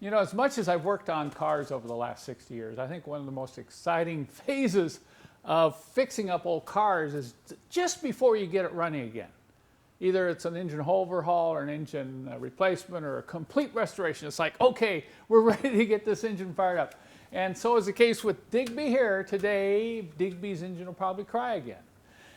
You know, as much as I've worked on cars over the last 60 years, I think one of the most exciting phases of fixing up old cars is just before you get it running again. Either it's an engine overhaul or an engine replacement or a complete restoration. It's like, okay, we're ready to get this engine fired up. And so is the case with Digby here. Today, Digby's engine will probably cry again.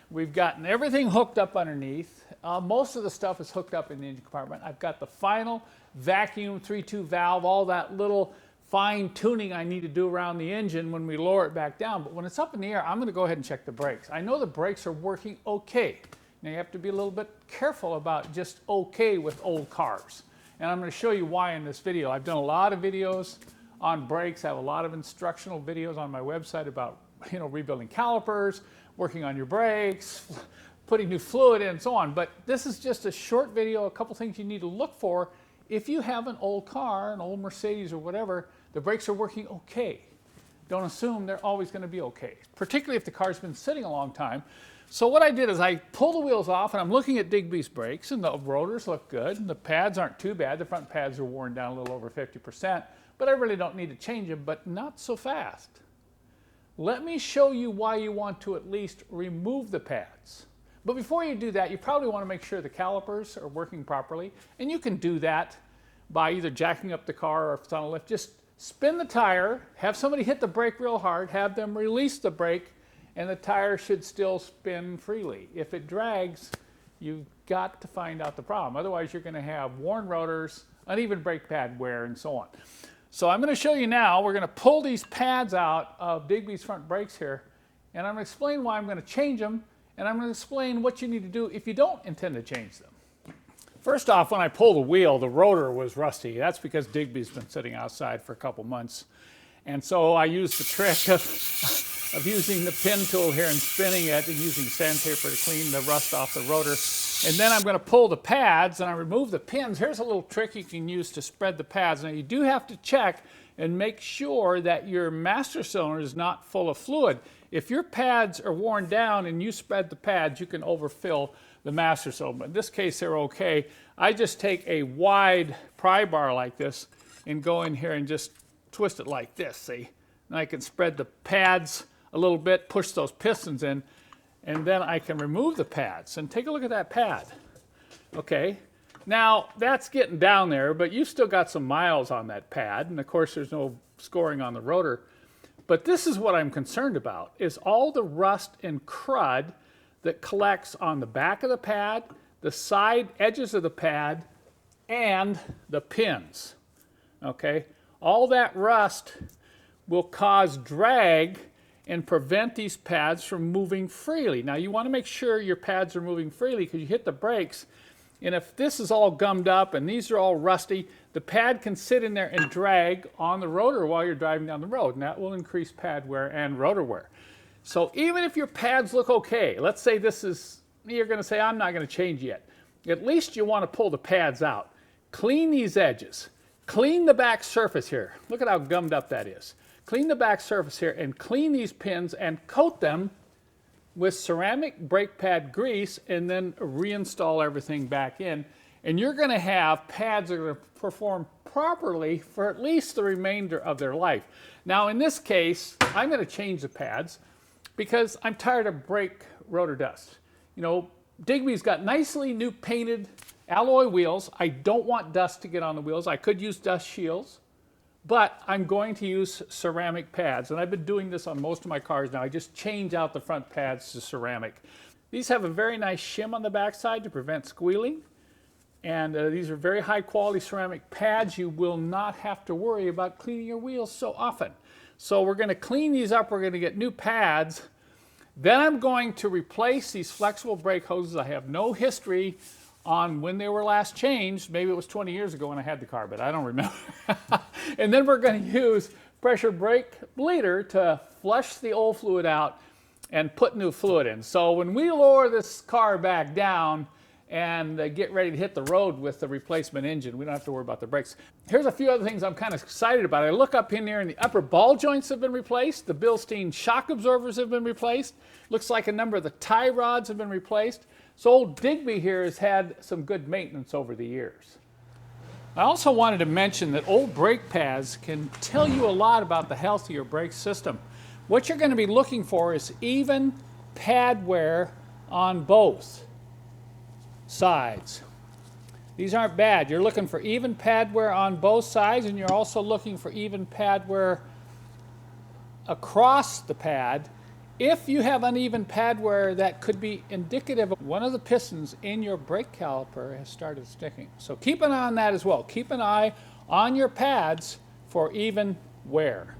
We've gotten everything hooked up underneath. Most of the stuff is hooked up in the engine compartment. I've got the final vacuum 3-2 valve, all that little fine tuning I need to do around the engine when we lower it back down. But when it's up in the air, I'm going to go ahead and check the brakes. I know the brakes are working okay. Now you have to be a little bit careful about just okay with old cars. And I'm going to show you why in this video. I've done a lot of videos on brakes. I have a lot of instructional videos on my website about, rebuilding calipers, working on your brakes, putting new fluid in, and so on. But this is just a short video, a couple things you need to look for. If you have an old car, an old Mercedes or whatever, the brakes are working okay. Don't assume they're always going to be okay, particularly if the car's been sitting a long time. So what I did is I pulled the wheels off, and I'm looking at Digby's brakes, and the rotors look good, and the pads aren't too bad. The front pads are worn down a little over 50%, but I really don't need to change them, but not so fast. Let me show you why you want to at least remove the pads. But before you do that, you probably want to make sure the calipers are working properly, and you can do that by either jacking up the car or if it's on a lift. Just spin the tire, have somebody hit the brake real hard, have them release the brake, and the tire should still spin freely. If it drags, you've got to find out the problem. Otherwise, you're going to have worn rotors, uneven brake pad wear, and so on. So I'm going to show you now. We're going to pull these pads out of Digby's front brakes here, and I'm going to explain why I'm going to change them, and I'm going to explain what you need to do if you don't intend to change them. First off, when I pulled the wheel, the rotor was rusty. That's because Digby's been sitting outside for a couple months. And so I used the trick of using the pin tool here and spinning it and using sandpaper to clean the rust off the rotor. And then I'm going to pull the pads and I remove the pins. Here's a little trick you can use to spread the pads. Now you do have to check and make sure that your master cylinder is not full of fluid. If your pads are worn down and you spread the pads, you can overfill the master cylinder. But in this case, they're okay. I just take a wide pry bar like this and go in here and just twist it like this, see? And I can spread the pads a little bit, push those pistons in, and then I can remove the pads. And take a look at that pad. Okay, now that's getting down there, but you've still got some miles on that pad, and of course there's no scoring on the rotor. But this is what I'm concerned about, is all the rust and crud that collects on the back of the pad, the side edges of the pad, and the pins. Okay, all that rust will cause drag and prevent these pads from moving freely. Now you want to make sure your pads are moving freely because you hit the brakes, and if this is all gummed up and these are all rusty, the pad can sit in there and drag on the rotor while you're driving down the road, and that will increase pad wear and rotor wear. So even if your pads look okay, let's say this is, you're going to say, I'm not going to change yet. At least you want to pull the pads out. Clean these edges. Clean the back surface here. Look at how gummed up that is. Clean the back surface here and clean these pins and coat them with ceramic brake pad grease and then reinstall everything back in. And you're going to have pads that are going to perform properly for at least the remainder of their life. Now in this case, I'm going to change the pads because I'm tired of brake rotor dust. Digby's got nicely new painted alloy wheels. I don't want dust to get on the wheels. I could use dust shields, but I'm going to use ceramic pads. And I've been doing this on most of my cars now. I just change out the front pads to ceramic. These have a very nice shim on the backside to prevent squealing. And these are very high quality ceramic pads. You will not have to worry about cleaning your wheels so often. So we're going to clean these up. We're going to get new pads. Then I'm going to replace these flexible brake hoses. I have no history on when they were last changed. Maybe it was 20 years ago when I had the car, but I don't remember. And then we're going to use pressure brake bleeder to flush the old fluid out and put new fluid in. So when we lower this car back down and get ready to hit the road with the replacement engine, we don't have to worry about the brakes. Here's a few other things I'm kind of excited about. I look up in here and the upper ball joints have been replaced. The Bilstein shock absorbers have been replaced. Looks like a number of the tie rods have been replaced. So old Digby here has had some good maintenance over the years. I also wanted to mention that old brake pads can tell you a lot about the health of your brake system. What you're going to be looking for is even pad wear on both sides. These aren't bad. You're looking for even pad wear on both sides, and you're also looking for even pad wear across the pad. If you have uneven pad wear, that could be indicative of one of the pistons in your brake caliper has started sticking. So keep an eye on that as well. Keep an eye on your pads for even wear.